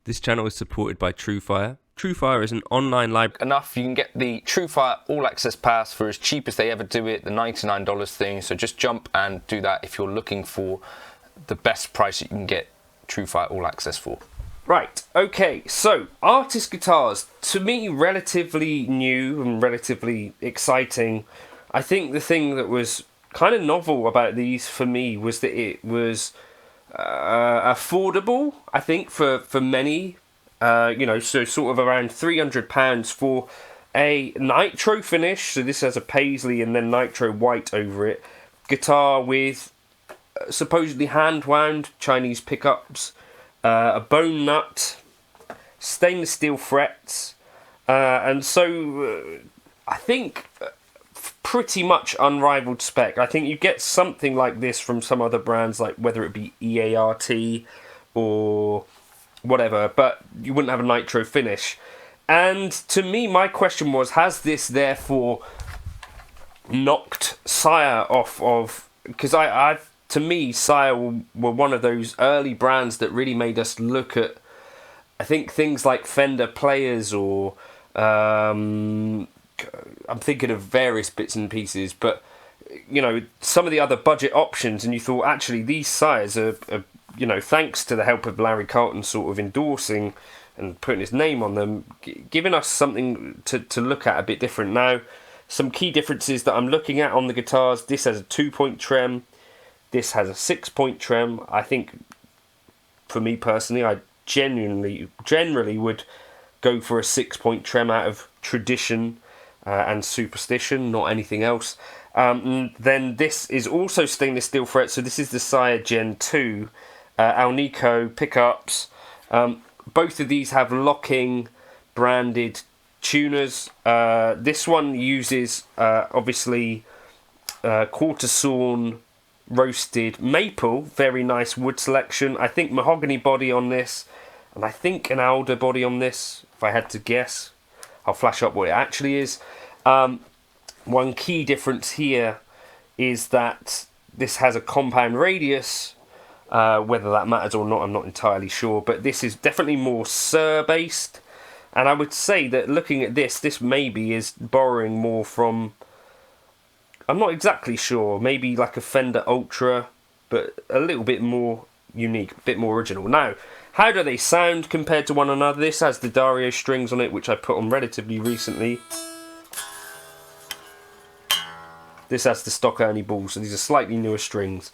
This channel is supported by Truefire. Truefire is an online library. Enough, you can get the Truefire All Access Pass for as cheap as they ever do it, the $99 thing. So just jump and do that if you're looking for the best price you can get Truefire All Access for. Right, okay, so artist guitars, to me, relatively new and relatively exciting. I think the thing that was kind of novel about these for me was that it was affordable, I think, for many. So sort of around £300 for a Nitro finish. So this has a paisley and then Nitro white over it. Guitar with supposedly hand-wound Chinese pickups, a bone nut, stainless steel frets, and so I think pretty much unrivaled spec. I think you get something like this from some other brands, like whether it be EART or whatever, but you wouldn't have a Nitro finish. And to me, my question was, has this therefore knocked Sire off of... Because to me, Sire were one of those early brands that really made us look at, I think, things like Fender Players or... I'm thinking of various bits and pieces, but, you know, some of the other budget options, and you thought, actually, these Sires are you know, thanks to the help of Larry Carlton sort of endorsing and putting his name on them, giving us something to look at a bit different. Now, some key differences that I'm looking at on the guitars: this has a 2-point trem, this has a 6-point trem. I think, for me personally, I generally would go for a 6-point trem out of tradition and superstition, not anything else. Then this is also stainless steel fret, so this is the Sire Gen 2 Alnico pickups. Both of these have locking branded tuners. This one uses obviously quarter sawn roasted maple, very nice wood selection. I think mahogany body on this, and I think an alder body on this, if I had to guess. I'll flash up what it actually is. One key difference here is that this has a compound radius. Whether that matters or not, I'm not entirely sure, but this is definitely more Sir based, and I would say that looking at this maybe is borrowing more from, I'm not exactly sure, maybe like a Fender Ultra, but a little bit more unique, a bit more original. Now, how do they sound compared to one another? This has the Dario strings on it, which I put on relatively recently. This has the stock Ernie balls, so these are slightly newer strings.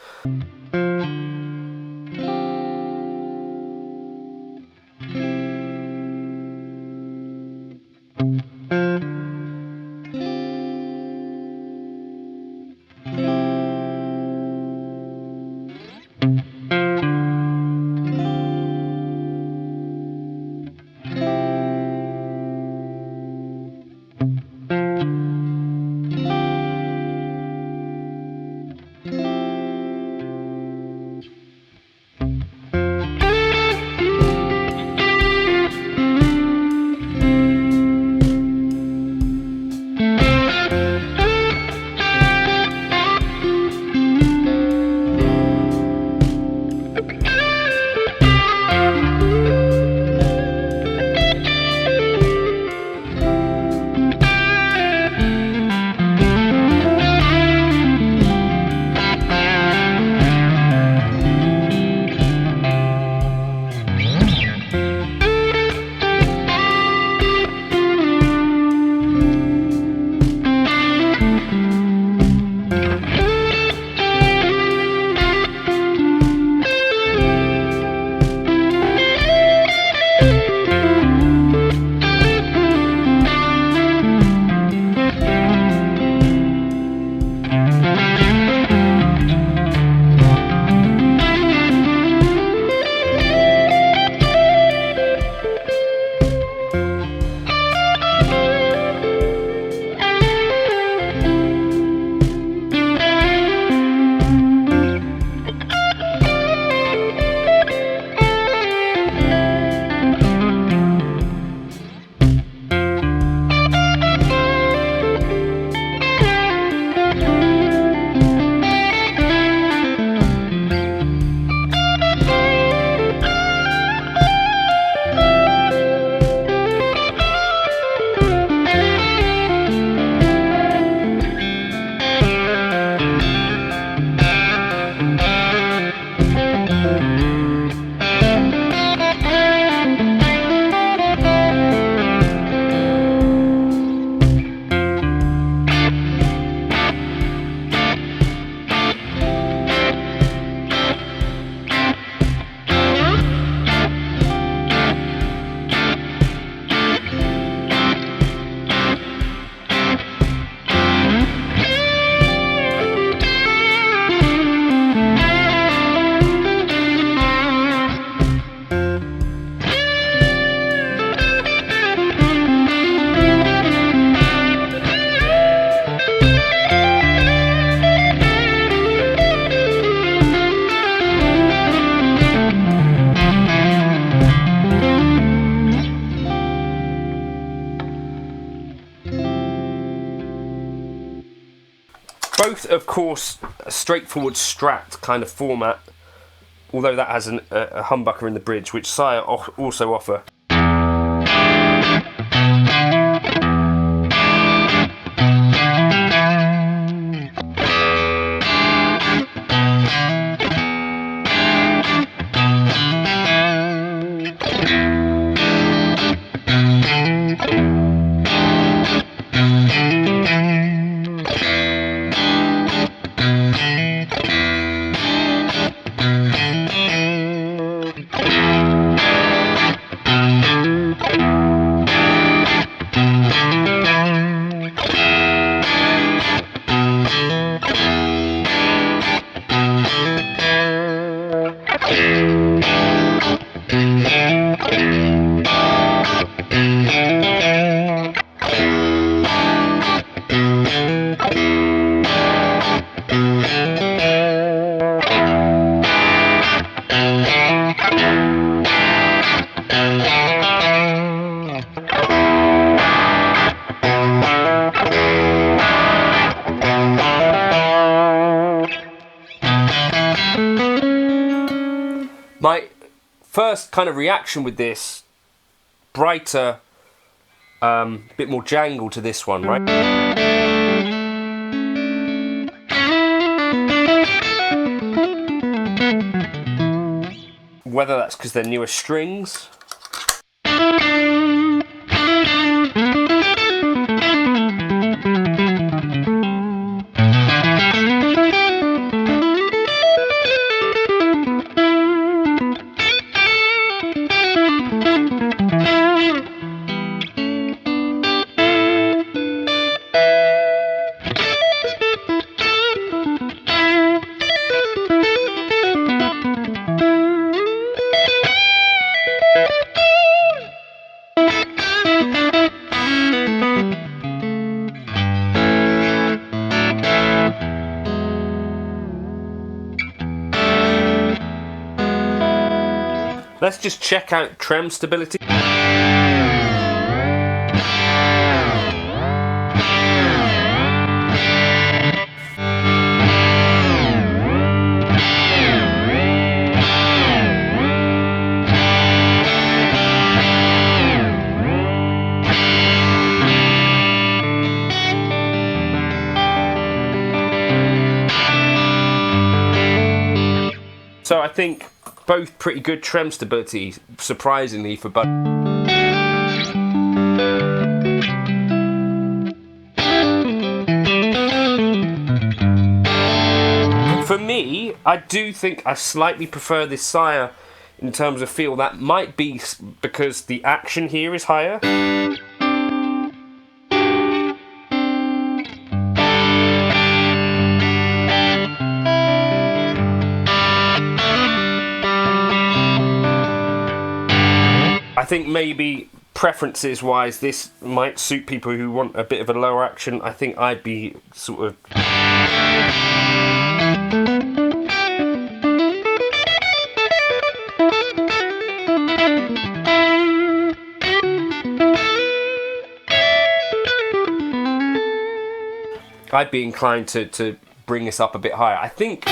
Both, of course, a straightforward Strat kind of format, although that has a humbucker in the bridge, which Sire also offer. My first kind of reaction with this, brighter, bit more jangle to this one, right? Whether that's because they're newer strings. Let's just check out trem stability. So I think both pretty good trem stability, surprisingly, for both. For me, I do think I slightly prefer this Sire in terms of feel. That might be because the action here is higher. I think maybe preferences wise this might suit people who want a bit of a lower action. I think I'd be sort of I'd be inclined to bring this up a bit higher. I think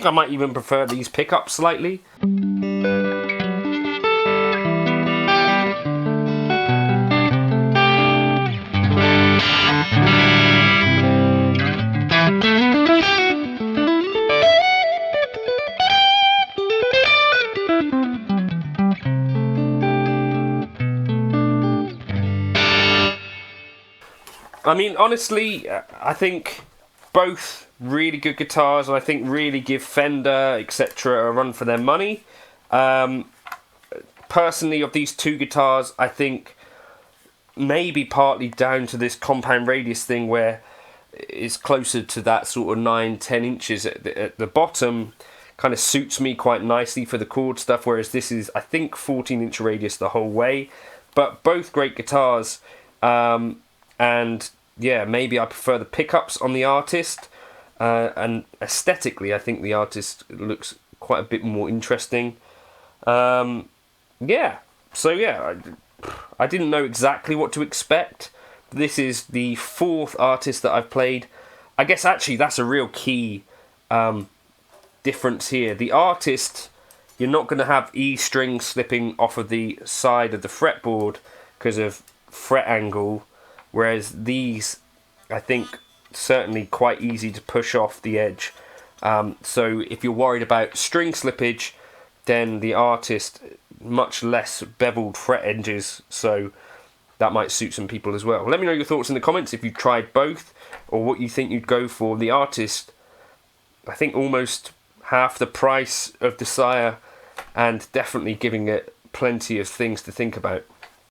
I might even prefer these pickups slightly. I mean, honestly, I think both really good guitars, and I think really give Fender, etc., a run for their money. Personally, of these two guitars, I think maybe partly down to this compound radius thing where it's closer to that sort of 9-10 inches at the bottom. Kind of suits me quite nicely for the chord stuff, whereas this is, I think, 14-inch radius the whole way. But both great guitars, and yeah, maybe I prefer the pickups on the Artist, and aesthetically I think the Artist looks quite a bit more interesting. Yeah, so yeah, I didn't know exactly what to expect. This is the 4th Artist that I've played. I guess actually that's a real key difference here. The Artist, you're not going to have E string slipping off of the side of the fretboard because of fret angle, whereas these, I think, certainly quite easy to push off the edge. So if you're worried about string slippage, then the Artist, much less beveled fret edges, so that might suit some people as well. Let me know your thoughts in the comments if you've tried both, or what you think you'd go for. The Artist, I think, almost half the price of the Sire, and definitely giving it plenty of things to think about.